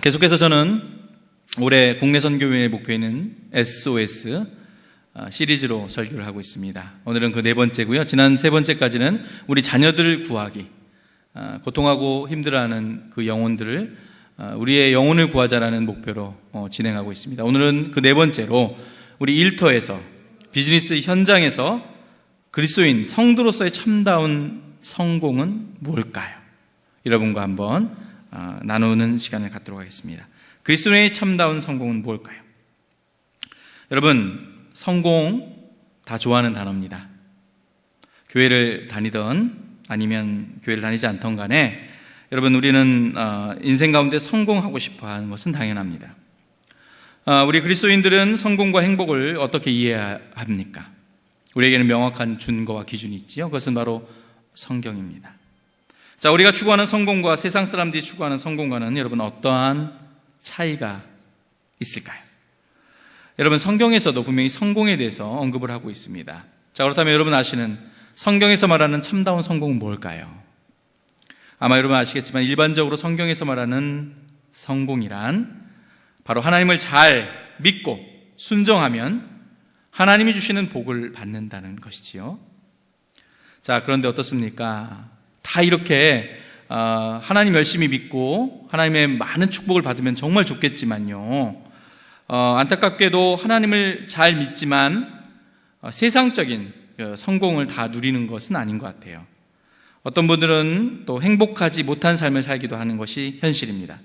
계속해서 저는 올해 국내 선교회의 목표에는 SOS 시리즈로 설교를 하고 있습니다. 오늘은 그 네 번째고요. 지난 세 번째까지는 우리 자녀들을 구하기, 고통하고 힘들어하는 그 영혼들을 우리의 영혼을 구하자라는 목표로 진행하고 있습니다. 오늘은 그 네 번째로 우리 일터에서, 비즈니스 현장에서 그리스도인 성도로서의 참다운 성공은 무엇일까요? 여러분과 한번 나누는 시간을 갖도록 하겠습니다. 그리스도인의 참다운 성공은 무엇일까요? 여러분, 성공 다 좋아하는 단어입니다. 교회를 다니던 아니면 교회를 다니지 않던 간에 여러분, 우리는 인생 가운데 성공하고 싶어 하는 것은 당연합니다. 우리 그리스도인들은 성공과 행복을 어떻게 이해해야 합니까? 우리에게는 명확한 준거와 기준이 있지요. 그것은 바로 성경입니다. 자, 우리가 추구하는 성공과 세상 사람들이 추구하는 성공과는 여러분 어떠한 차이가 있을까요? 여러분, 성경에서도 분명히 성공에 대해서 언급을 하고 있습니다. 자, 그렇다면 여러분 아시는 성경에서 말하는 참다운 성공은 뭘까요? 아마 여러분 아시겠지만 일반적으로 성경에서 말하는 성공이란 바로 하나님을 잘 믿고 순종하면 하나님이 주시는 복을 받는다는 것이지요. 자, 그런데 어떻습니까? 다 이렇게 하나님 열심히 믿고 하나님의 많은 축복을 받으면 정말 좋겠지만요, 안타깝게도 하나님을 잘 믿지만 세상적인 성공을 다 누리는 것은 아닌 것 같아요. 어떤 분들은 또 행복하지 못한 삶을 살기도 하는 것이 현실입니다.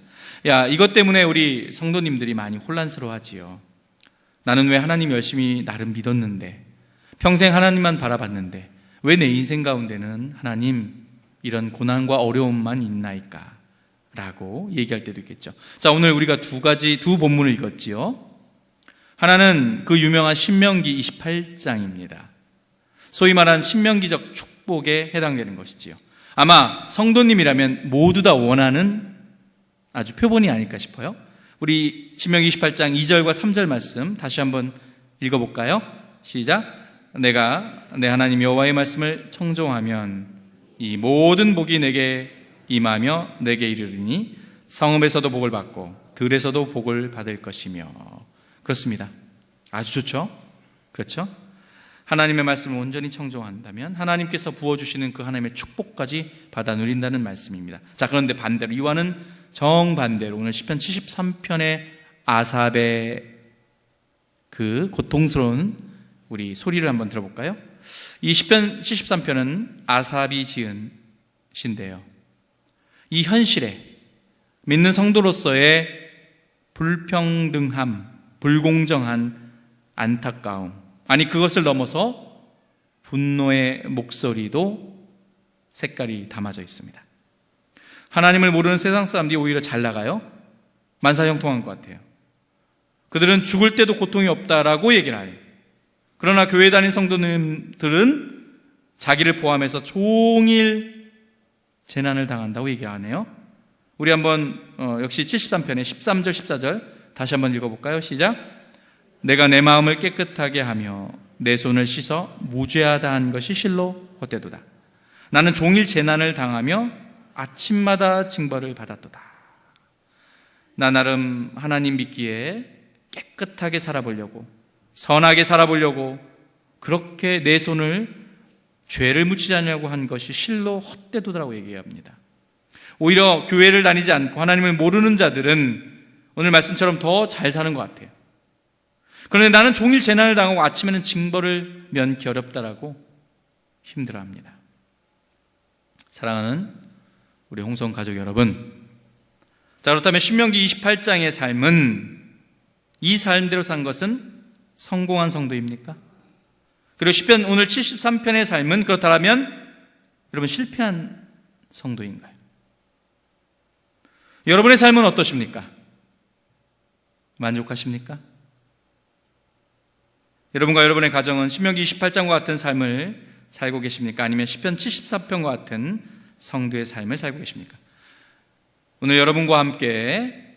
이것 때문에 우리 성도님들이 많이 혼란스러워하지요. 나는 왜 하나님 열심히 나름 믿었는데, 평생 하나님만 바라봤는데 왜 내 인생 가운데는 하나님 이런 고난과 어려움만 있나이까? 라고 얘기할 때도 있겠죠. 자, 오늘 우리가 두 본문을 읽었지요. 하나는 그 유명한 신명기 28장입니다. 소위 말하는 신명기적 축복에 해당되는 것이지요. 아마 성도님이라면 모두 다 원하는 아주 표본이 아닐까 싶어요. 우리 신명기 28장 2절과 3절 말씀 다시 한번 읽어볼까요? 시작. 내가 내 하나님 여호와의 말씀을 청종하면 이 모든 복이 내게 임하며 내게 이르리니 성읍에서도 복을 받고 들에서도 복을 받을 것이며. 그렇습니다. 아주 좋죠? 그렇죠? 하나님의 말씀을 온전히 청종한다면 하나님께서 부어주시는 그 하나님의 축복까지 받아 누린다는 말씀입니다. 자, 그런데 반대로, 이와는 정반대로 오늘 시편 73편의 아삽의 그 고통스러운 우리 소리를 한번 들어볼까요? 이 시편 73편은 아삽이 지은 시인데요, 이 현실에 믿는 성도로서의 불평등함, 불공정한 안타까움, 아니 그것을 넘어서 분노의 목소리도 색깔이 담아져 있습니다. 하나님을 모르는 세상 사람들이 오히려 잘 나가요? 만사형통한 것 같아요. 그들은 죽을 때도 고통이 없다라고 얘기를 해요. 그러나 교회 다닌 성도님들은 자기를 포함해서 종일 재난을 당한다고 얘기하네요. 우리 한번 역시 73편의 13절 14절 다시 한번 읽어볼까요? 시작. 내가 내 마음을 깨끗하게 하며 내 손을 씻어 무죄하다 한 것이 실로 헛되도다. 나는 종일 재난을 당하며 아침마다 징벌을 받았도다. 나 나름 하나님 믿기에 깨끗하게 살아보려고, 선하게 살아보려고 그렇게 내 손을 죄를 묻히지 않으려고 한 것이 실로 헛되도다라고 얘기합니다. 오히려 교회를 다니지 않고 하나님을 모르는 자들은 오늘 말씀처럼 더 잘 사는 것 같아요. 그런데 나는 종일 재난을 당하고 아침에는 징벌을 면키 어렵다라고 힘들어합니다. 사랑하는 우리 홍성 가족 여러분, 자, 그렇다면 신명기 28장의 삶은 이 삶대로 산 것은 성공한 성도입니까? 그리고 시편 오늘 73편의 삶은 그렇다면 여러분 실패한 성도인가요? 여러분의 삶은 어떠십니까? 만족하십니까? 여러분과 여러분의 가정은 신명기 28장과 같은 삶을 살고 계십니까? 아니면 시편 74편과 같은 성도의 삶을 살고 계십니까? 오늘 여러분과 함께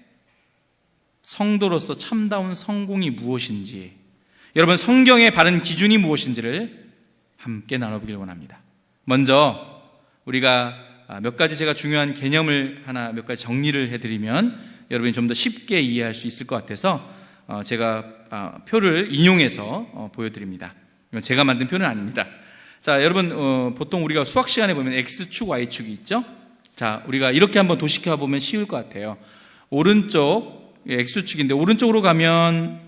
성도로서 참다운 성공이 무엇인지, 여러분 성경의 바른 기준이 무엇인지를 함께 나눠보길 원합니다. 먼저 우리가 몇 가지 제가 중요한 개념을 몇 가지 정리를 해드리면 여러분이 좀 더 쉽게 이해할 수 있을 것 같아서 제가 표를 인용해서 보여드립니다. 이건 제가 만든 표는 아닙니다. 자, 여러분 보통 우리가 수학 시간에 보면 X축, Y축이 있죠? 자, 우리가 이렇게 한번 도식해 보면 쉬울 것 같아요. 오른쪽 X축인데 오른쪽으로 가면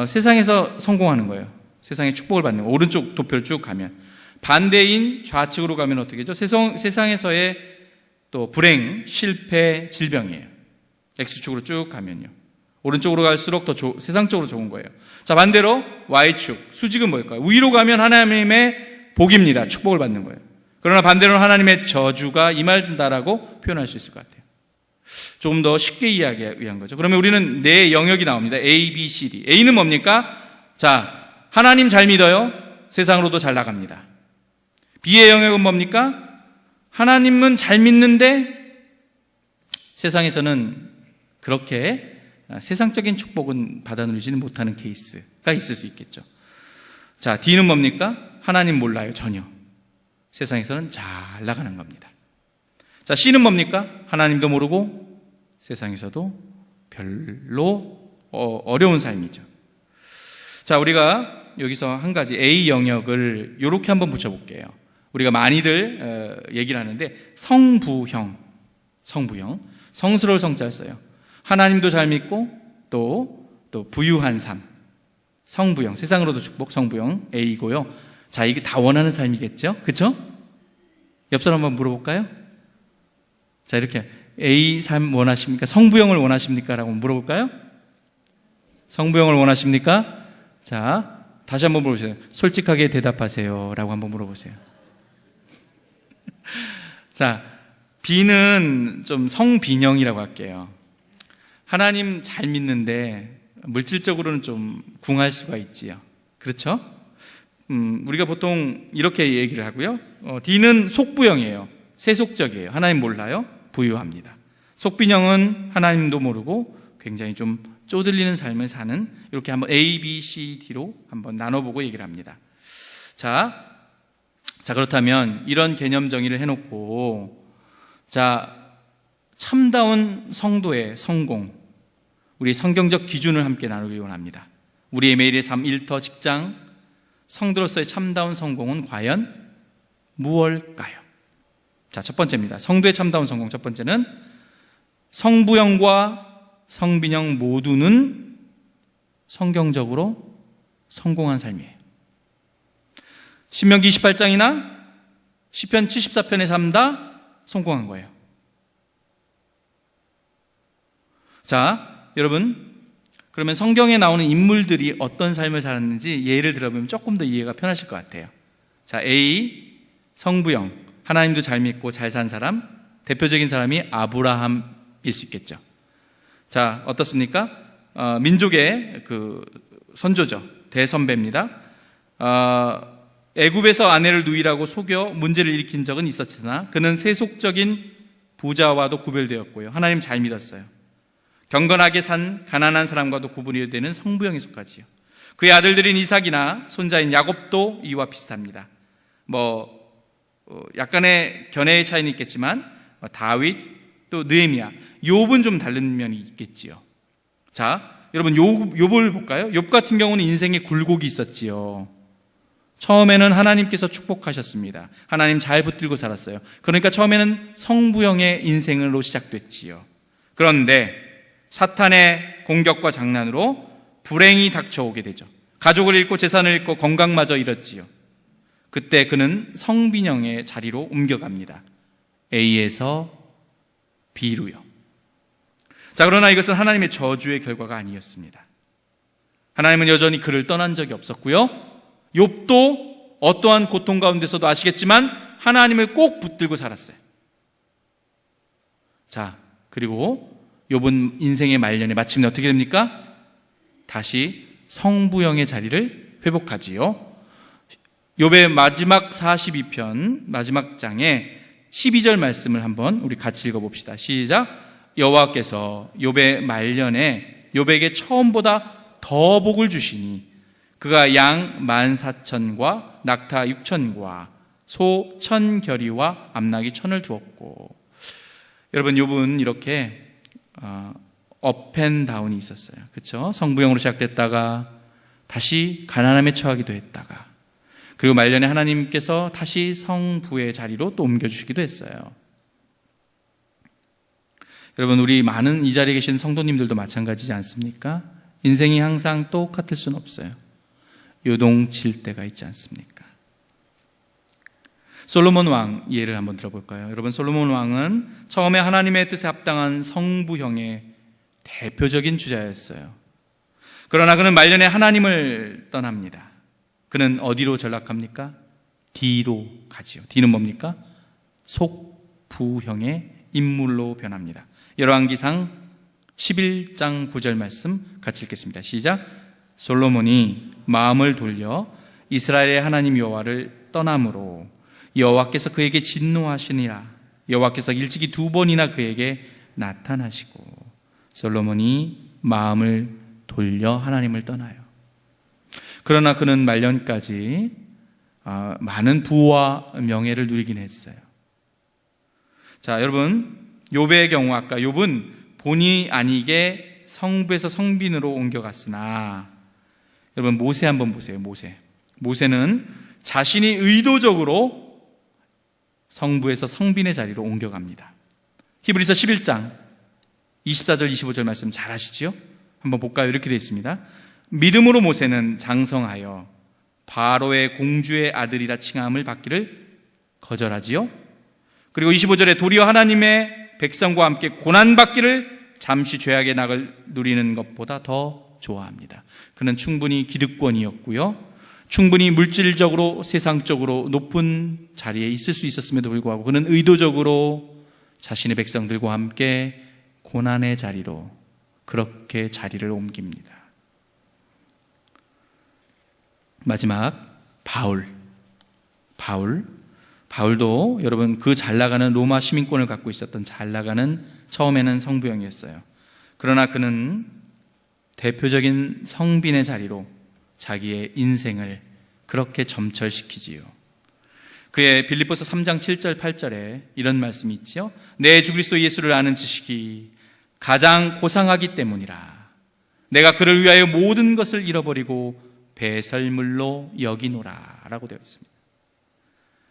세상에서 성공하는 거예요. 세상에 축복을 받는 거. 오른쪽 도표를 쭉 가면. 반대인 좌측으로 가면 어떻게 되죠? 세상에서의 또 불행, 실패, 질병이에요. X축으로 쭉 가면요. 오른쪽으로 갈수록 더 세상적으로 좋은 거예요. 자, 반대로 Y축, 수직은 뭘까요? 위로 가면 하나님의 복입니다. 축복을 받는 거예요. 그러나 반대로는 하나님의 저주가 임한다라고 표현할 수 있을 것 같아요. 조금 더 쉽게 이해하기 위한 거죠. 그러면 우리는 네 영역이 나옵니다. A, B, C, D. A는 뭡니까? 자, 하나님 잘 믿어요. 세상으로도 잘 나갑니다. B의 영역은 뭡니까? 하나님은 잘 믿는데 세상에서는 그렇게 세상적인 축복은 받아 누리지는 못하는 케이스가 있을 수 있겠죠. 자, D는 뭡니까? 하나님 몰라요, 전혀. 세상에서는 잘 나가는 겁니다. 자, C는 뭡니까? 하나님도 모르고 세상에서도 별로 어려운 삶이죠. 자, 우리가 여기서 한 가지 A 영역을 이렇게 한번 붙여볼게요. 우리가 많이들 얘기를 하는데 성부형, 성스러울 성자를 써요. 하나님도 잘 믿고 또 부유한 삶, 성부형, 세상으로도 축복, 성부형 A고요. 자, 이게 다 원하는 삶이겠죠? 그렇죠? 옆 사람 한번 물어볼까요? 자, 이렇게 A 삶 원하십니까? 성부형을 원하십니까? 라고 물어볼까요? 성부형을 원하십니까? 자, 다시 한번 물어보세요. 솔직하게 대답하세요 라고 한번 물어보세요. 자, B는 좀 성빈형이라고 할게요. 하나님 잘 믿는데 물질적으로는 좀 궁할 수가 있지요. 그렇죠? 우리가 보통 이렇게 얘기를 하고요. D는 속부형이에요. 세속적이에요. 하나님 몰라요. 부유합니다. 속빈형은 하나님도 모르고 굉장히 좀 쪼들리는 삶을 사는, 이렇게 한번 A, B, C, D로 한번 나눠보고 얘기를 합니다. 자, 그렇다면 이런 개념 정의를 해놓고, 자, 참다운 성도의 성공, 우리 성경적 기준을 함께 나누기 원합니다. 우리의 매일의 삶, 일터, 직장, 성도로서의 참다운 성공은 과연 무엇일까요? 자, 첫 번째입니다. 성도의 참다운 성공. 첫 번째는 성부형과 성빈형 모두는 성경적으로 성공한 삶이에요. 신명기 28장이나 시편 74편의 삶 다 성공한 거예요. 자, 여러분, 그러면 성경에 나오는 인물들이 어떤 삶을 살았는지 예를 들어보면 조금 더 이해가 편하실 것 같아요. 자, A, 성부형, 하나님도 잘 믿고 잘 산 사람, 대표적인 사람이 아브라함일 수 있겠죠. 자, 어떻습니까? 민족의 그 선조죠. 대선배입니다. 애굽에서 아내를 누이라고 속여 문제를 일으킨 적은 있었으나 그는 세속적인 부자와도 구별되었고요. 하나님 잘 믿었어요. 경건하게 산 가난한 사람과도 구분이 되는 성부형에 속하지요. 그의 아들들인 이삭이나 손자인 야곱도 이와 비슷합니다. 약간의 견해의 차이는 있겠지만 다윗, 또 느헤미야, 욥은 좀 다른 면이 있겠지요. 자, 여러분 욥을 볼까요? 욥 같은 경우는 인생에 굴곡이 있었지요. 처음에는 하나님께서 축복하셨습니다. 하나님 잘 붙들고 살았어요. 그러니까 처음에는 성부형의 인생으로 시작됐지요. 그런데 사탄의 공격과 장난으로 불행이 닥쳐오게 되죠. 가족을 잃고 재산을 잃고 건강마저 잃었지요. 그때 그는 성빈형의 자리로 옮겨갑니다. A에서 B로요. 자, 그러나 이것은 하나님의 저주의 결과가 아니었습니다. 하나님은 여전히 그를 떠난 적이 없었고요. 욥도 어떠한 고통 가운데서도 아시겠지만 하나님을 꼭 붙들고 살았어요. 자, 그리고 욥은 인생의 말년에 마침내 어떻게 됩니까? 다시 성부형의 자리를 회복하지요. 욥의 마지막 42편 마지막 장에 12절 말씀을 한번 우리 같이 읽어봅시다. 시작. 여호와께서 욥의 말년에 욥에게 처음보다 더 복을 주시니 그가 양 14,000과 낙타 6,000과 소 1,000 겨리와 암나귀 1,000을 두었고. 여러분, 욥은 이렇게 업앤다운이 있었어요. 그렇죠? 성부형으로 시작됐다가 다시 가난함에 처하기도 했다가, 그리고 말년에 하나님께서 다시 성부의 자리로 또 옮겨주시기도 했어요. 여러분, 우리 많은 이 자리에 계신 성도님들도 마찬가지지 않습니까? 인생이 항상 똑같을 수는 없어요. 요동칠 때가 있지 않습니까? 솔로몬 왕 예를 한번 들어볼까요? 여러분, 솔로몬 왕은 처음에 하나님의 뜻에 합당한 성부형의 대표적인 주자였어요. 그러나 그는 말년에 하나님을 떠납니다. 그는 어디로 전락합니까? D로 가지요. D는 뭡니까? 속부형의 인물로 변합니다. 열왕기상 11장 9절 말씀 같이 읽겠습니다. 시작. 솔로몬이 마음을 돌려 이스라엘의 하나님 여호와를 떠남으로 여호와께서 그에게 진노하시니라. 여호와께서 일찍이 2번이나 그에게 나타나시고, 솔로몬이 마음을 돌려 하나님을 떠나요. 그러나 그는 말년까지 많은 부와 명예를 누리긴 했어요. 자, 여러분, 욥의 경우 아까 욥은 본의 아니게 성부에서 성빈으로 옮겨갔으나, 여러분 모세 한번 보세요. 모세는 자신이 의도적으로 성부에서 성빈의 자리로 옮겨갑니다. 히브리서 11장 24절 25절 말씀 잘 아시지요? 한번 볼까요? 이렇게 되어 있습니다. 믿음으로 모세는 장성하여 바로의 공주의 아들이라 칭함을 받기를 거절하지요. 그리고 25절에 도리어 하나님의 백성과 함께 고난받기를 잠시 죄악의 낙을 누리는 것보다 더 좋아합니다. 그는 충분히 기득권이었고요, 충분히 물질적으로 세상적으로 높은 자리에 있을 수 있었음에도 불구하고 그는 의도적으로 자신의 백성들과 함께 고난의 자리로 그렇게 자리를 옮깁니다. 마지막 바울도 여러분 그 잘나가는 로마 시민권을 갖고 있었던 잘나가는 처음에는 성부형이었어요. 그러나 그는 대표적인 성빈의 자리로 자기의 인생을 그렇게 점철시키지요. 그의 빌립보서 3장 7절 8절에 이런 말씀이 있지요. 내 주 그리스도 예수를 아는 지식이 가장 고상하기 때문이라. 내가 그를 위하여 모든 것을 잃어버리고 배설물로 여기노라 라고 되어 있습니다.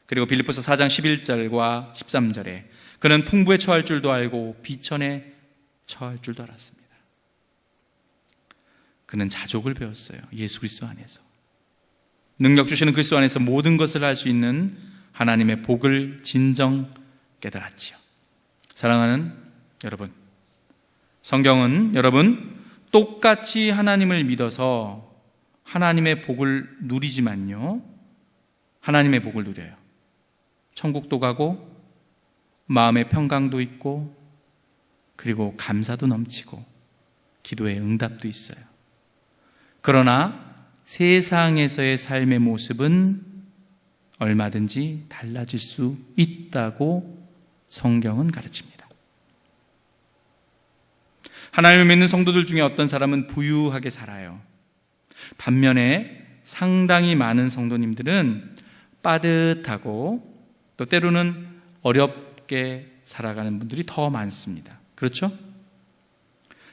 그리고 빌립보서 4장 11절과 13절에 그는 풍부에 처할 줄도 알고 비천에 처할 줄도 알았습니다. 그는 자족을 배웠어요. 예수 그리스도 안에서 능력 주시는 그리스도 안에서 모든 것을 할 수 있는 하나님의 복을 진정 깨달았지요. 사랑하는 여러분, 성경은 여러분 똑같이 하나님을 믿어서 하나님의 복을 누리지만요, 하나님의 복을 누려요. 천국도 가고 마음의 평강도 있고 그리고 감사도 넘치고 기도의 응답도 있어요. 그러나 세상에서의 삶의 모습은 얼마든지 달라질 수 있다고 성경은 가르칩니다. 하나님을 믿는 성도들 중에 어떤 사람은 부유하게 살아요. 반면에 상당히 많은 성도님들은 빠듯하고 또 때로는 어렵게 살아가는 분들이 더 많습니다. 그렇죠?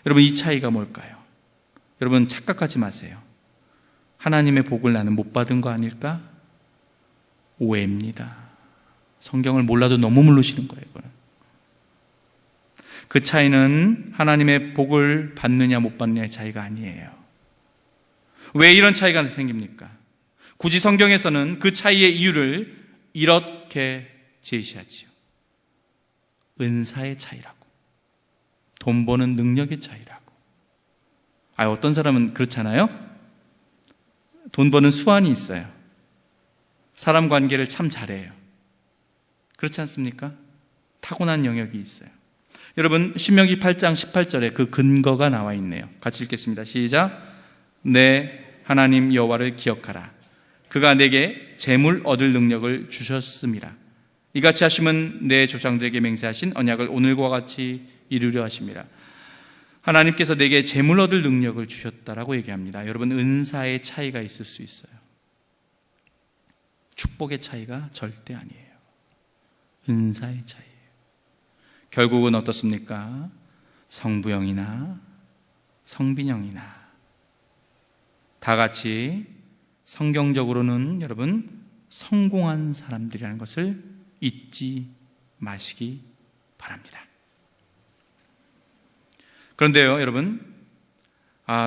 여러분, 이 차이가 뭘까요? 여러분 착각하지 마세요. 하나님의 복을 나는 못 받은 거 아닐까? 오해입니다. 성경을 몰라도 너무 모르시는 거예요. 이거는. 그 차이는 하나님의 복을 받느냐 못 받느냐의 차이가 아니에요. 왜 이런 차이가 생깁니까? 굳이 성경에서는 그 차이의 이유를 이렇게 제시하지요. 은사의 차이라고, 돈 버는 능력의 차이라고. 어떤 사람은 그렇잖아요. 돈 버는 수완이 있어요. 사람 관계를 참 잘해요. 그렇지 않습니까? 타고난 영역이 있어요. 여러분, 신명기 8장 18절에 그 근거가 나와 있네요. 같이 읽겠습니다. 시작. 내 하나님 여호와를 기억하라. 그가 내게 재물 얻을 능력을 주셨음이라. 이같이 하심은 내 조상들에게 맹세하신 언약을 오늘과 같이 이루려 하심이라. 하나님께서 내게 재물 얻을 능력을 주셨다라고 얘기합니다. 여러분, 은사의 차이가 있을 수 있어요. 축복의 차이가 절대 아니에요. 은사의 차이예요. 결국은 어떻습니까? 성부형이나 성빈형이나 다 같이 성경적으로는 여러분 성공한 사람들이라는 것을 잊지 마시기 바랍니다. 그런데요, 여러분,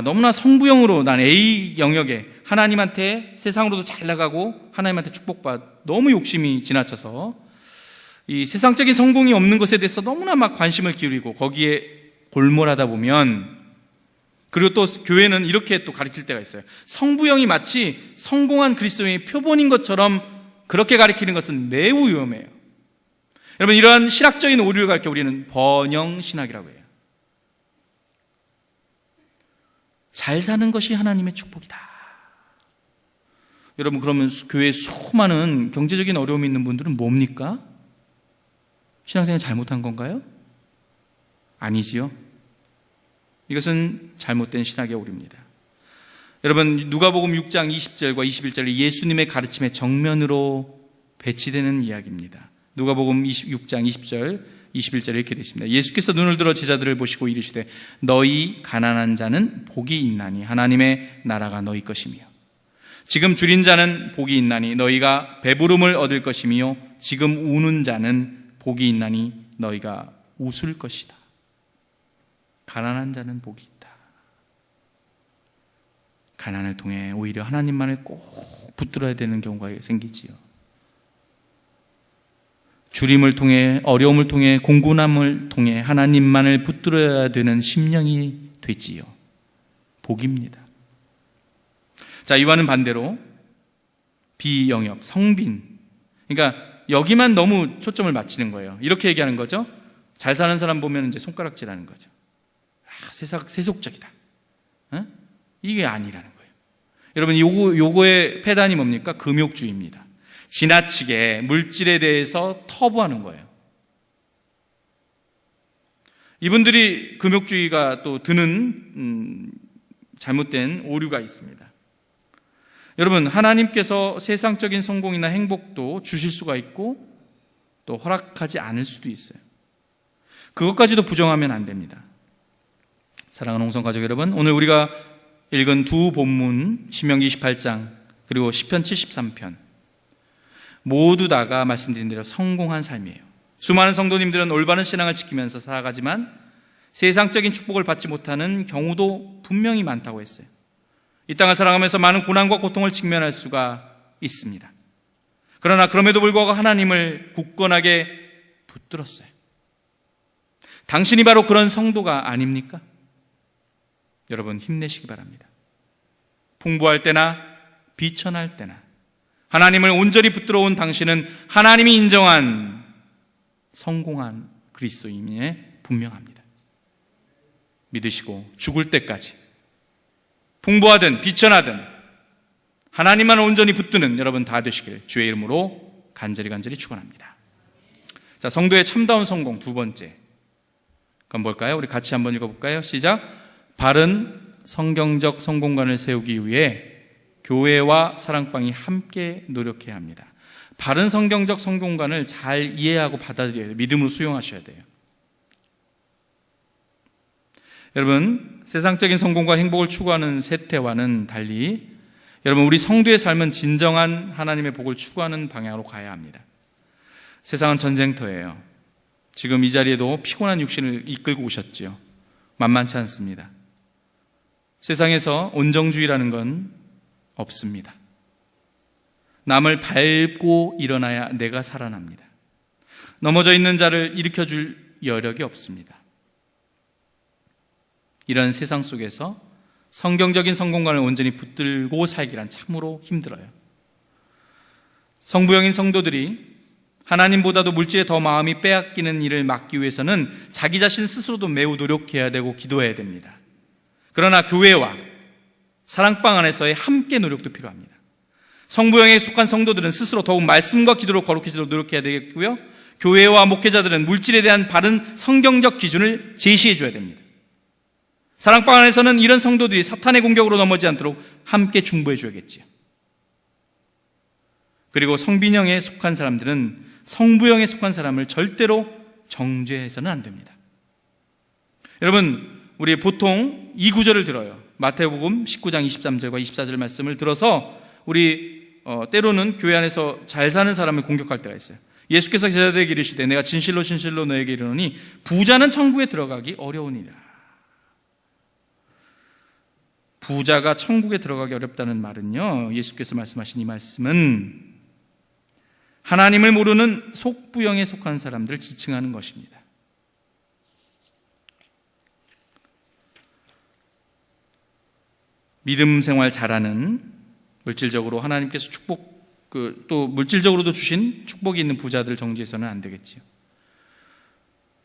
너무나 성부형으로 난 A 영역에 하나님한테 세상으로도 잘 나가고 하나님한테 축복받 너무 욕심이 지나쳐서 이 세상적인 성공이 없는 것에 대해서 너무나 막 관심을 기울이고 거기에 골몰하다 보면, 그리고 또 교회는 이렇게 또 가르칠 때가 있어요. 성부형이 마치 성공한 그리스도인의 표본인 것처럼 그렇게 가르치는 것은 매우 위험해요. 여러분, 이러한 신학적인 오류를 가르쳐 우리는 번영신학이라고 해요. 잘 사는 것이 하나님의 축복이다. 여러분, 그러면 교회에 수많은 경제적인 어려움이 있는 분들은 뭡니까? 신앙생활 잘못한 건가요? 아니지요. 이것은 잘못된 신학의 오류입니다. 여러분, 누가복음 6장 20절과 21절이 예수님의 가르침의 정면으로 배치되는 이야기입니다. 누가복음 6장 20절 21절에 이렇게 되어 있습니다. 예수께서 눈을 들어 제자들을 보시고 이르시되 너희 가난한 자는 복이 있나니 하나님의 나라가 너희 것이며, 지금 줄인 자는 복이 있나니 너희가 배부름을 얻을 것이며, 지금 우는 자는 복이 있나니 너희가 웃을 것이다. 가난한 자는 복이 있다. 가난을 통해 오히려 하나님만을 꼭 붙들어야 되는 경우가 생기지요. 주림을 통해, 어려움을 통해, 공고남을 통해 하나님만을 붙들어야 되는 심령이 되지요. 복입니다. 자, 이와는 반대로 비영역, 성빈, 그러니까 여기만 너무 초점을 맞추는 거예요. 이렇게 얘기하는 거죠. 잘 사는 사람 보면 이제 손가락질하는 거죠. 세속적이다. 이게 아니라는 거예요. 여러분, 요거의 패단이 뭡니까? 금욕주의입니다. 지나치게 물질에 대해서 터부하는 거예요. 이분들이 금욕주의가 또 드는 잘못된 오류가 있습니다. 여러분, 하나님께서 세상적인 성공이나 행복도 주실 수가 있고 또 허락하지 않을 수도 있어요. 그것까지도 부정하면 안 됩니다. 사랑하는 홍성가족 여러분, 오늘 우리가 읽은 두 본문, 신명기 28장 그리고 시편 73편 모두 다가 말씀드린 대로 성공한 삶이에요. 수많은 성도님들은 올바른 신앙을 지키면서 살아가지만 세상적인 축복을 받지 못하는 경우도 분명히 많다고 했어요. 이 땅을 살아가면서 많은 고난과 고통을 직면할 수가 있습니다. 그러나 그럼에도 불구하고 하나님을 굳건하게 붙들었어요. 당신이 바로 그런 성도가 아닙니까? 여러분, 힘내시기 바랍니다. 풍부할 때나 비천할 때나 하나님을 온전히 붙들어 온 당신은 하나님이 인정한 성공한 그리스도인에 분명합니다. 믿으시고 죽을 때까지 풍부하든 비천하든 하나님만 온전히 붙드는 여러분 다 되시길 주의 이름으로 간절히 축원합니다. 자, 성도의 참다운 성공 두 번째, 그럼 뭘까요? 우리 같이 한번 읽어볼까요? 시작. 바른 성경적 성공관을 세우기 위해 교회와 사랑방이 함께 노력해야 합니다. 바른 성경적 성공관을 잘 이해하고 받아들여야 돼요. 믿음으로 수용하셔야 돼요. 여러분, 세상적인 성공과 행복을 추구하는 세태와는 달리 여러분, 우리 성도의 삶은 진정한 하나님의 복을 추구하는 방향으로 가야 합니다. 세상은 전쟁터예요. 지금 이 자리에도 피곤한 육신을 이끌고 오셨지요. 만만치 않습니다. 세상에서 온정주의라는 건 없습니다. 남을 밟고 일어나야 내가 살아납니다. 넘어져 있는 자를 일으켜줄 여력이 없습니다. 이런 세상 속에서 성경적인 성공관을 온전히 붙들고 살기란 참으로 힘들어요. 성부형인 성도들이 하나님보다도 물질에 더 마음이 빼앗기는 일을 막기 위해서는 자기 자신 스스로도 매우 노력해야 되고 기도해야 됩니다. 그러나 교회와 사랑방 안에서의 함께 노력도 필요합니다. 성부형에 속한 성도들은 스스로 더욱 말씀과 기도로 거룩해지도록 노력해야 되겠고요, 교회와 목회자들은 물질에 대한 바른 성경적 기준을 제시해 줘야 됩니다. 사랑방 안에서는 이런 성도들이 사탄의 공격으로 넘어지지 않도록 함께 중보해 줘야겠지요. 그리고 성빈형에 속한 사람들은 성부형에 속한 사람을 절대로 정죄해서는 안 됩니다. 여러분, 우리 보통 이 구절을 들어요. 마태복음 19장 23절과 24절 말씀을 들어서 우리 때로는 교회 안에서 잘 사는 사람을 공격할 때가 있어요. 예수께서 제자들에게 이르시되 내가 진실로 진실로 너에게 이르노니 부자는 천국에 들어가기 어려우니라. 부자가 천국에 들어가기 어렵다는 말은요, 예수께서 말씀하신 이 말씀은 하나님을 모르는 속부영에 속한 사람들을 지칭하는 것입니다. 믿음 생활 잘하는, 물질적으로 하나님께서 또 물질적으로도 주신 축복이 있는 부자들 정지해서는 안 되겠지요.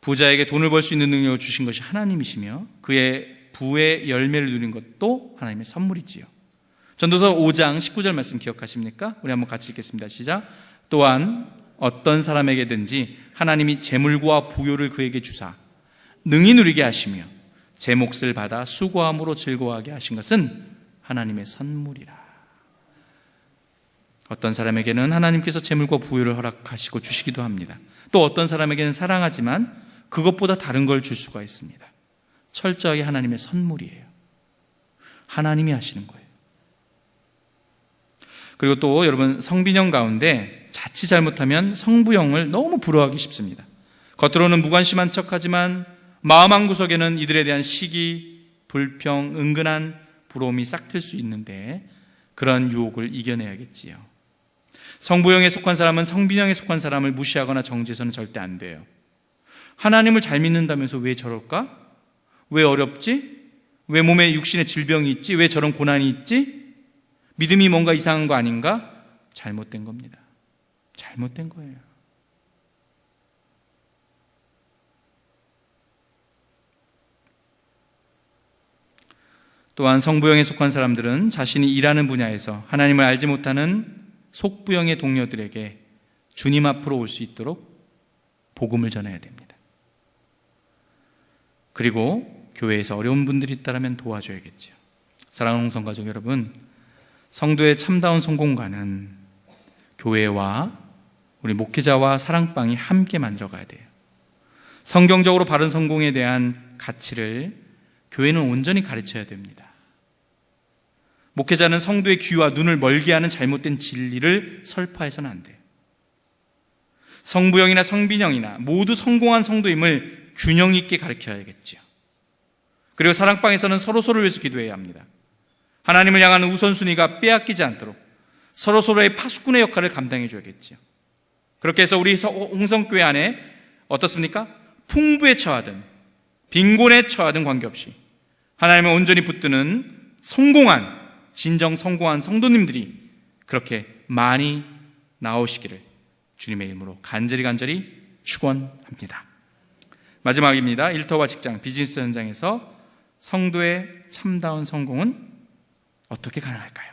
부자에게 돈을 벌 수 있는 능력을 주신 것이 하나님이시며 그의 부의 열매를 누린 것도 하나님의 선물이지요. 전도서 5장 19절 말씀 기억하십니까? 우리 한번 같이 읽겠습니다. 시작. 또한 어떤 사람에게든지 하나님이 재물과 부요를 그에게 주사 능히 누리게 하시며 제 몫을 받아 수고함으로 즐거워하게 하신 것은 하나님의 선물이라. 어떤 사람에게는 하나님께서 재물과 부요를 허락하시고 주시기도 합니다. 또 어떤 사람에게는 사랑하지만 그것보다 다른 걸 줄 수가 있습니다. 철저하게 하나님의 선물이에요. 하나님이 하시는 거예요. 그리고 또 여러분, 성빈형 가운데 자칫 잘못하면 성부형을 너무 부러워하기 쉽습니다. 겉으로는 무관심한 척하지만 마음 한구석에는 이들에 대한 시기, 불평, 은근한 부러움이 싹틀 수 있는데 그런 유혹을 이겨내야겠지요. 성부형에 속한 사람은 성빈형에 속한 사람을 무시하거나 정죄해서는 절대 안 돼요. 하나님을 잘 믿는다면서 왜 저럴까? 왜 어렵지? 왜 몸에 육신의 질병이 있지? 왜 저런 고난이 있지? 믿음이 뭔가 이상한 거 아닌가? 잘못된 겁니다. 잘못된 거예요. 또한 성부형에 속한 사람들은 자신이 일하는 분야에서 하나님을 알지 못하는 속부형의 동료들에게 주님 앞으로 올 수 있도록 복음을 전해야 됩니다. 그리고 교회에서 어려운 분들이 있다면 도와줘야겠죠. 사랑하는 성가족 여러분, 성도의 참다운 성공과는 교회와 우리 목회자와 사랑방이 함께 만들어가야 돼요. 성경적으로 바른 성공에 대한 가치를 교회는 온전히 가르쳐야 됩니다. 목회자는 성도의 귀와 눈을 멀게 하는 잘못된 진리를 설파해서는 안 돼요. 성부형이나 성빈형이나 모두 성공한 성도임을 균형 있게 가르쳐야겠죠. 그리고 사랑방에서는 서로서로를 위해서 기도해야 합니다. 하나님을 향하는 우선순위가 빼앗기지 않도록 서로서로의 파수꾼의 역할을 감당해 줘야겠죠. 그렇게 해서 우리 홍성교회 안에 어떻습니까? 풍부에 처하든 빈곤에 처하든 관계없이 하나님을 온전히 붙드는 성공한, 진정 성공한 성도님들이 그렇게 많이 나오시기를 주님의 이름으로 간절히 축원합니다. 마지막입니다. 일터와 직장, 비즈니스 현장에서 성도의 참다운 성공은 어떻게 가능할까요?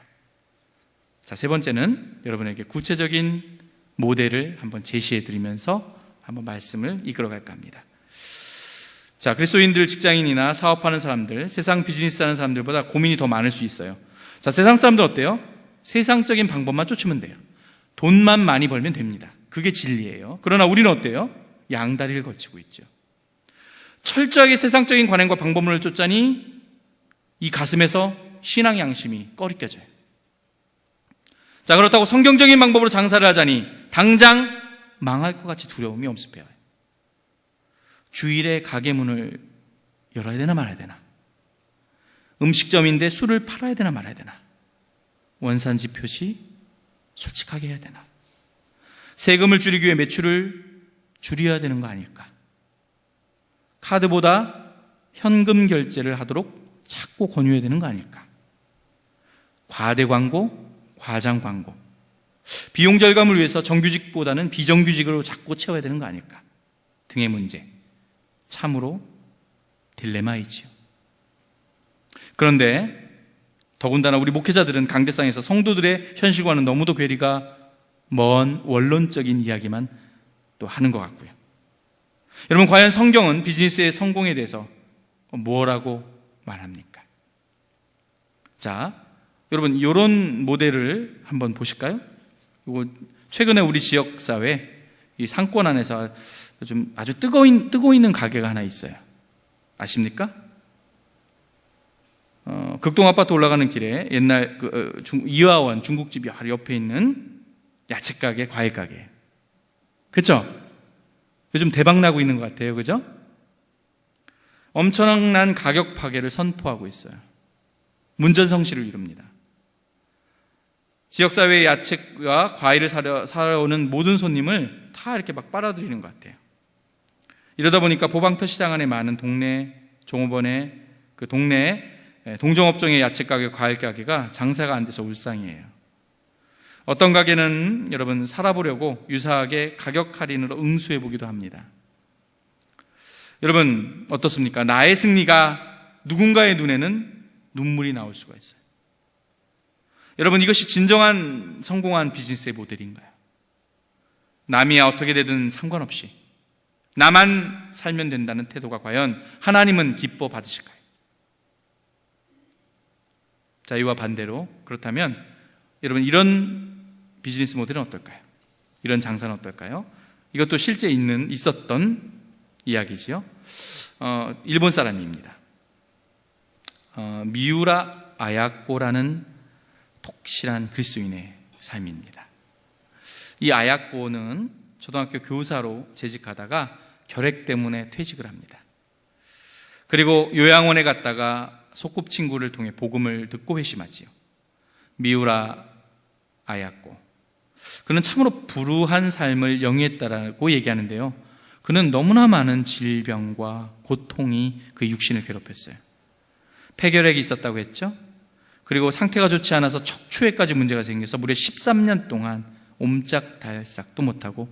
자, 세 번째는 여러분에게 구체적인 모델을 한번 제시해 드리면서 한번 말씀을 이끌어갈까 합니다. 자, 그리스도인들, 직장인이나 사업하는 사람들, 세상 비즈니스 하는 사람들보다 고민이 더 많을 수 있어요. 자, 세상 사람들 어때요? 세상적인 방법만 쫓으면 돼요. 돈만 많이 벌면 됩니다. 그게 진리예요. 그러나 우리는 어때요? 양다리를 걸치고 있죠. 철저하게 세상적인 관행과 방법론을 쫓자니 이 가슴에서 신앙 양심이 꺼리껴져요. 자, 그렇다고 성경적인 방법으로 장사를 하자니 당장 망할 것 같이 두려움이 엄습해요. 주일에 가게 문을 열어야 되나 말아야 되나? 음식점인데 술을 팔아야 되나 말아야 되나? 원산지 표시 솔직하게 해야 되나? 세금을 줄이기 위해 매출을 줄여야 되는 거 아닐까? 카드보다 현금 결제를 하도록 자꾸 권유해야 되는 거 아닐까? 과대 광고, 과장 광고, 비용 절감을 위해서 정규직보다는 비정규직으로 자꾸 채워야 되는 거 아닐까? 등의 문제, 참으로 딜레마이지요. 그런데 더군다나 우리 목회자들은 강대상에서 성도들의 현실과는 너무도 괴리가 먼 원론적인 이야기만 또 하는 것 같고요. 여러분, 과연 성경은 비즈니스의 성공에 대해서 뭐라고 말합니까? 자, 여러분, 이런 모델을 한번 보실까요? 이거 최근에 우리 지역사회 이 상권 안에서 좀 아주 뜨고 있는 가게가 하나 있어요. 아십니까? 극동 아파트 올라가는 길에 옛날 이화원 중국집 옆에 있는 야채 가게, 과일 가게. 그렇죠? 요즘 대박 나고 있는 것 같아요. 그죠? 엄청난 가격 파괴를 선포하고 있어요. 문전성시를 이룹니다. 지역사회의 야채와 과일을 사러 오는 모든 손님을 다 이렇게 막 빨아들이는 것 같아요. 이러다 보니까 보방터 시장 안에 많은 동네 종업원의 그 동네 동종업종의 야채 가게, 과일 가게가 장사가 안 돼서 울상이에요. 어떤 가게는 여러분 살아보려고 유사하게 가격 할인으로 응수해 보기도 합니다. 여러분 어떻습니까? 나의 승리가 누군가의 눈에는 눈물이 나올 수가 있어요. 여러분 이것이 진정한 성공한 비즈니스의 모델인가요? 남이 어떻게 되든 상관없이 나만 살면 된다는 태도가 과연 하나님은 기뻐 받으실까요? 자, 이와 반대로 그렇다면 여러분 이런 비즈니스 모델은 어떨까요? 이런 장사는 어떨까요? 이것도 실제 있었던 이야기지요. 일본 사람입니다. 미우라 아야코라는 독실한 그리스도인의 삶입니다. 이 아야코는 초등학교 교사로 재직하다가 결핵 때문에 퇴직을 합니다. 그리고 요양원에 갔다가 소꿉친구를 통해 복음을 듣고 회심하지요. 미우라 아야코. 그는 참으로 불우한 삶을 영위했다라고 얘기하는데요. 그는 너무나 많은 질병과 고통이 그 육신을 괴롭혔어요. 폐결핵이 있었다고 했죠. 그리고 상태가 좋지 않아서 척추에까지 문제가 생겨서 무려 13년 동안 옴짝달싹도 못하고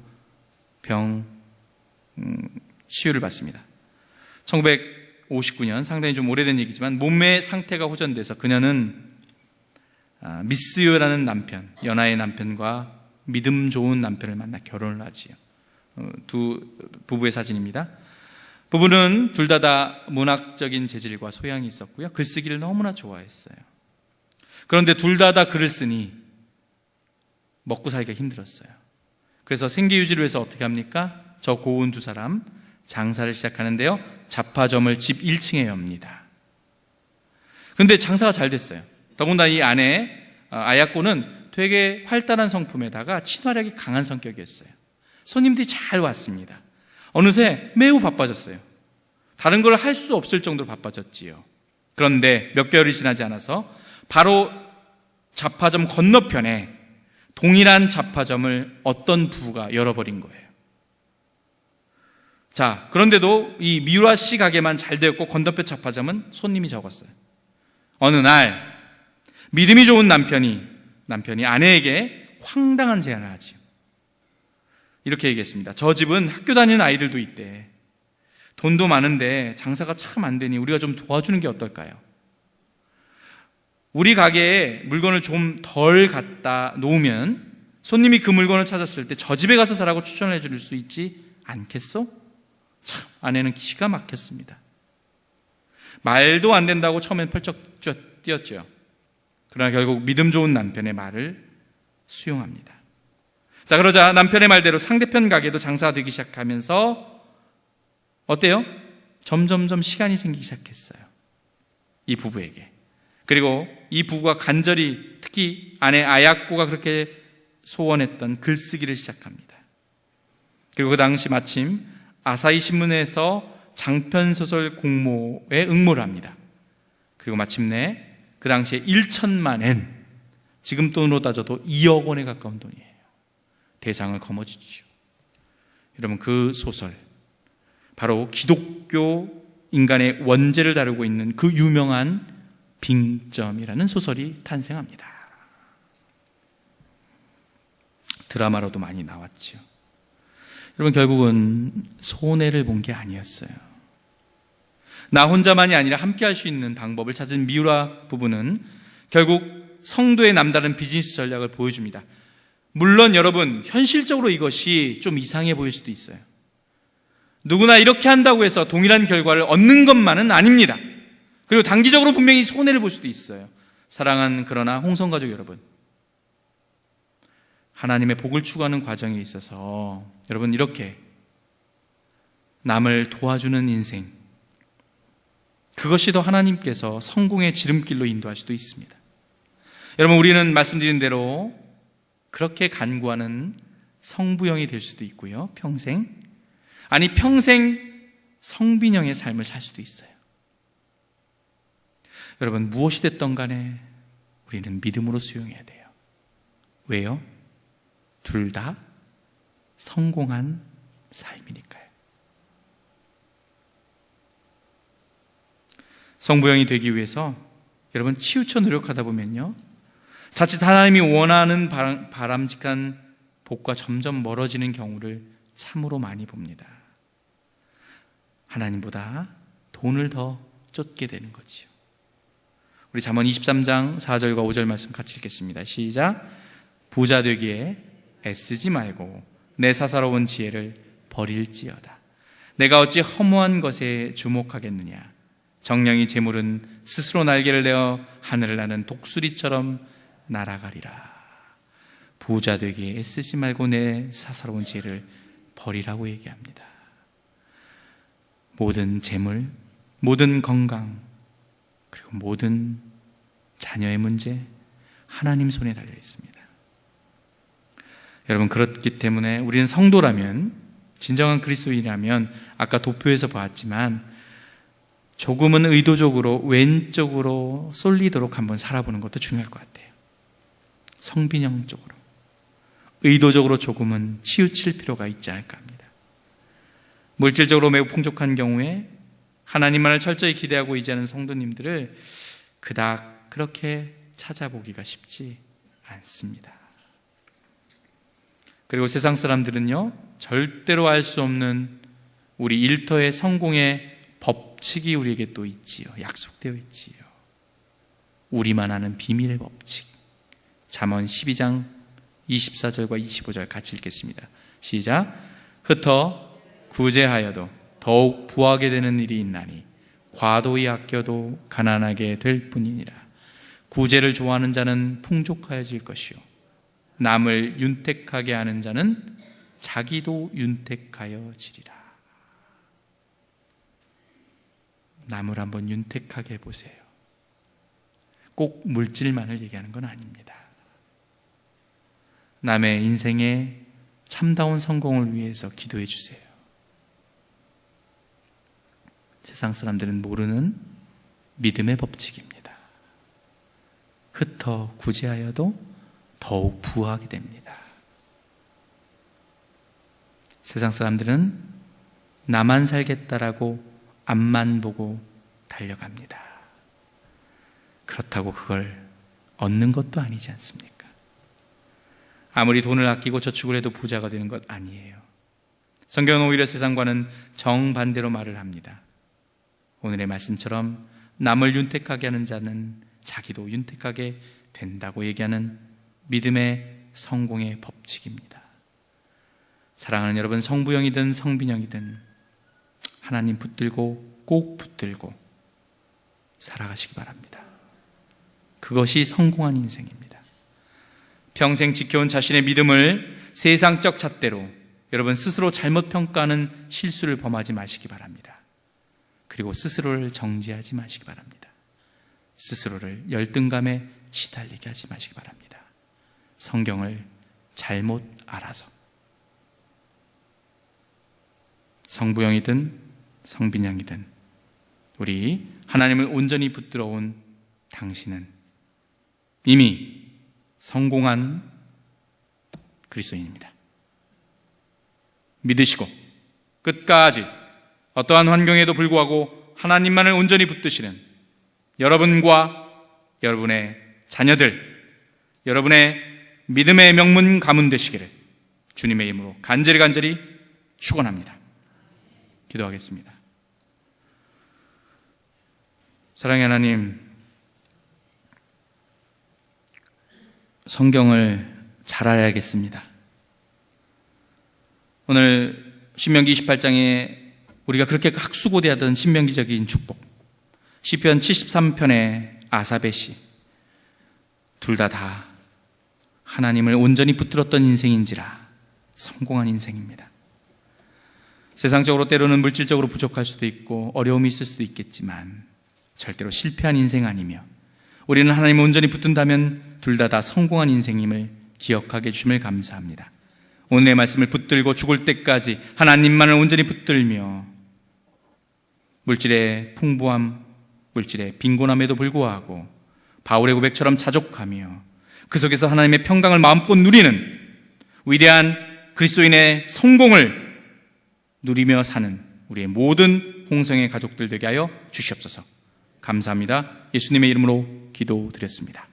치유를 받습니다. 1959년, 상당히 좀 오래된 얘기지만 몸의 상태가 호전돼서 그녀는 미스요라는 남편, 연하의 남편과 믿음 좋은 남편을 만나 결혼을 하지요. 두 부부의 사진입니다. 부부는 둘 다 문학적인 재질과 소양이 있었고요. 글쓰기를 너무나 좋아했어요. 그런데 둘 다 글을 쓰니 먹고 살기가 힘들었어요. 그래서 생계 유지를 위해서 어떻게 합니까? 저 고운 두 사람 장사를 시작하는데요. 잡화점을 집 1층에 엽니다. 그런데 장사가 잘 됐어요. 더군다나 이 아내 아야코는 되게 활달한 성품에다가 친화력이 강한 성격이었어요. 손님들이 잘 왔습니다. 어느새 매우 바빠졌어요. 다른 걸 할 수 없을 정도로 바빠졌지요. 그런데 몇 개월이 지나지 않아서 바로 잡화점 건너편에 동일한 잡화점을 어떤 부부가 열어버린 거예요. 자, 그런데도 이 미우라 씨 가게만 잘 되었고 건너편 잡화점은 손님이 적었어요. 어느 날 믿음이 좋은 남편이 아내에게 황당한 제안을 하지요. 이렇게 얘기했습니다. 저 집은 학교 다니는 아이들도 있대. 돈도 많은데 장사가 참 안 되니 우리가 좀 도와주는 게 어떨까요? 우리 가게에 물건을 좀 덜 갖다 놓으면 손님이 그 물건을 찾았을 때 저 집에 가서 사라고 추천해 줄 수 있지 않겠소? 참, 아내는 기가 막혔습니다. 말도 안 된다고 처음엔 펄쩍 뛰었죠. 그러나 결국 믿음 좋은 남편의 말을 수용합니다. 자, 그러자 남편의 말대로 상대편 가게도 장사가 되기 시작하면서 어때요? 점점점 시간이 생기기 시작했어요. 이 부부에게. 그리고 이 부부가 간절히 특히 아내 아야코가 그렇게 소원했던 글쓰기를 시작합니다. 그리고 그 당시 마침 아사히 신문에서 장편소설 공모에 응모를 합니다. 그리고 마침내 그 당시에 1천만 엔, 지금 돈으로 따져도 2억 원에 가까운 돈이에요. 대상을 거머쥐죠. 여러분 그 소설 바로 기독교 인간의 원죄를 다루고 있는 그 유명한 빙점이라는 소설이 탄생합니다. 드라마로도 많이 나왔죠. 여러분 결국은 손해를 본 게 아니었어요. 나 혼자만이 아니라 함께 할 수 있는 방법을 찾은 미우라 부부는 결국 성도의 남다른 비즈니스 전략을 보여줍니다. 물론 여러분 현실적으로 이것이 좀 이상해 보일 수도 있어요. 누구나 이렇게 한다고 해서 동일한 결과를 얻는 것만은 아닙니다. 그리고 단기적으로 분명히 손해를 볼 수도 있어요. 사랑하는 그러나 홍성가족 여러분, 하나님의 복을 추구하는 과정에 있어서 여러분 이렇게 남을 도와주는 인생, 그것이 더 하나님께서 성공의 지름길로 인도할 수도 있습니다. 여러분, 우리는 말씀드린 대로 그렇게 간구하는 성부형이 될 수도 있고요, 평생 성빈형의 삶을 살 수도 있어요. 여러분, 무엇이 됐던 간에 우리는 믿음으로 수용해야 돼요. 왜요? 둘 다 성공한 삶이니까요. 성부형이 되기 위해서 여러분, 치우쳐 노력하다 보면요, 자칫 하나님이 원하는 바람직한 복과 점점 멀어지는 경우를 참으로 많이 봅니다. 하나님보다 돈을 더 쫓게 되는 거지요. 우리 잠언 23장 4절과 5절 말씀 같이 읽겠습니다. 시작. 부자 되기에 애쓰지 말고 내 사사로운 지혜를 버릴지어다. 내가 어찌 허무한 것에 주목하겠느냐. 정령이 재물은 스스로 날개를 내어 하늘을 나는 독수리처럼 날아가리라. 부자 되기에 애쓰지 말고 내 사사로운 지혜를 버리라고 얘기합니다. 모든 재물, 모든 건강, 그리고 모든 자녀의 문제, 하나님 손에 달려 있습니다. 여러분, 그렇기 때문에 우리는 성도라면, 진정한 그리스도인이라면 아까 도표에서 보았지만 조금은 의도적으로 왼쪽으로 쏠리도록 한번 살아보는 것도 중요할 것 같아요. 성빈형 쪽으로 의도적으로 조금은 치우칠 필요가 있지 않을까 합니다. 물질적으로 매우 풍족한 경우에 하나님만을 철저히 기대하고 의지하는 성도님들을 그닥 그렇게 찾아보기가 쉽지 않습니다. 그리고 세상 사람들은요, 절대로 알 수 없는 우리 일터의 성공의 법칙이 우리에게 또 있지요. 약속되어 있지요. 우리만 아는 비밀의 법칙. 잠언 12장 24절과 25절 같이 읽겠습니다. 시작. 흩어 구제하여도 더욱 부하게 되는 일이 있나니 과도히 아껴도 가난하게 될 뿐이니라. 구제를 좋아하는 자는 풍족하여질 것이요 남을 윤택하게 하는 자는 자기도 윤택하여지리라. 남을 한번 윤택하게 해보세요. 꼭 물질만을 얘기하는 건 아닙니다. 남의 인생의 참다운 성공을 위해서 기도해 주세요. 세상 사람들은 모르는 믿음의 법칙입니다. 흩어 구제하여도 더욱 부하게 됩니다. 세상 사람들은 나만 살겠다라고 앞만 보고 달려갑니다. 그렇다고 그걸 얻는 것도 아니지 않습니까? 아무리 돈을 아끼고 저축을 해도 부자가 되는 것 아니에요. 성경은 오히려 세상과는 정반대로 말을 합니다. 오늘의 말씀처럼 남을 윤택하게 하는 자는 자기도 윤택하게 된다고 얘기하는 믿음의 성공의 법칙입니다. 사랑하는 여러분, 성부형이든 성빈형이든 하나님 붙들고 꼭 붙들고 살아가시기 바랍니다. 그것이 성공한 인생입니다. 평생 지켜온 자신의 믿음을 세상적 잣대로 여러분 스스로 잘못 평가하는 실수를 범하지 마시기 바랍니다. 그리고 스스로를 정죄하지 마시기 바랍니다. 스스로를 열등감에 시달리게 하지 마시기 바랍니다. 성경을 잘못 알아서 성부형이든 성빈형이든 우리 하나님을 온전히 붙들어온 당신은 이미 성공한 그리스도인입니다. 믿으시고 끝까지 어떠한 환경에도 불구하고 하나님만을 온전히 붙드시는 여러분과 여러분의 자녀들, 여러분의 믿음의 명문 가문 되시기를 주님의 이름으로 간절히 축원합니다. 기도하겠습니다. 사랑의 하나님, 성경을 잘 알아야겠습니다. 오늘 신명기 28장에 우리가 그렇게 학수고대하던 신명기적인 축복, 시편 73편의 아사베 시, 둘 다 하나님을 온전히 붙들었던 인생인지라 성공한 인생입니다. 세상적으로 때로는 물질적으로 부족할 수도 있고 어려움이 있을 수도 있겠지만 절대로 실패한 인생 아니며 우리는 하나님을 온전히 붙든다면 둘 다 성공한 인생임을 기억하게 해주심을 감사합니다. 오늘의 말씀을 붙들고 죽을 때까지 하나님만을 온전히 붙들며 물질의 풍부함, 물질의 빈곤함에도 불구하고 바울의 고백처럼 자족하며 그 속에서 하나님의 평강을 마음껏 누리는 위대한 그리스도인의 성공을 누리며 사는 우리의 모든 홍성의 가족들 되게 하여 주시옵소서. 감사합니다. 예수님의 이름으로 기도드렸습니다.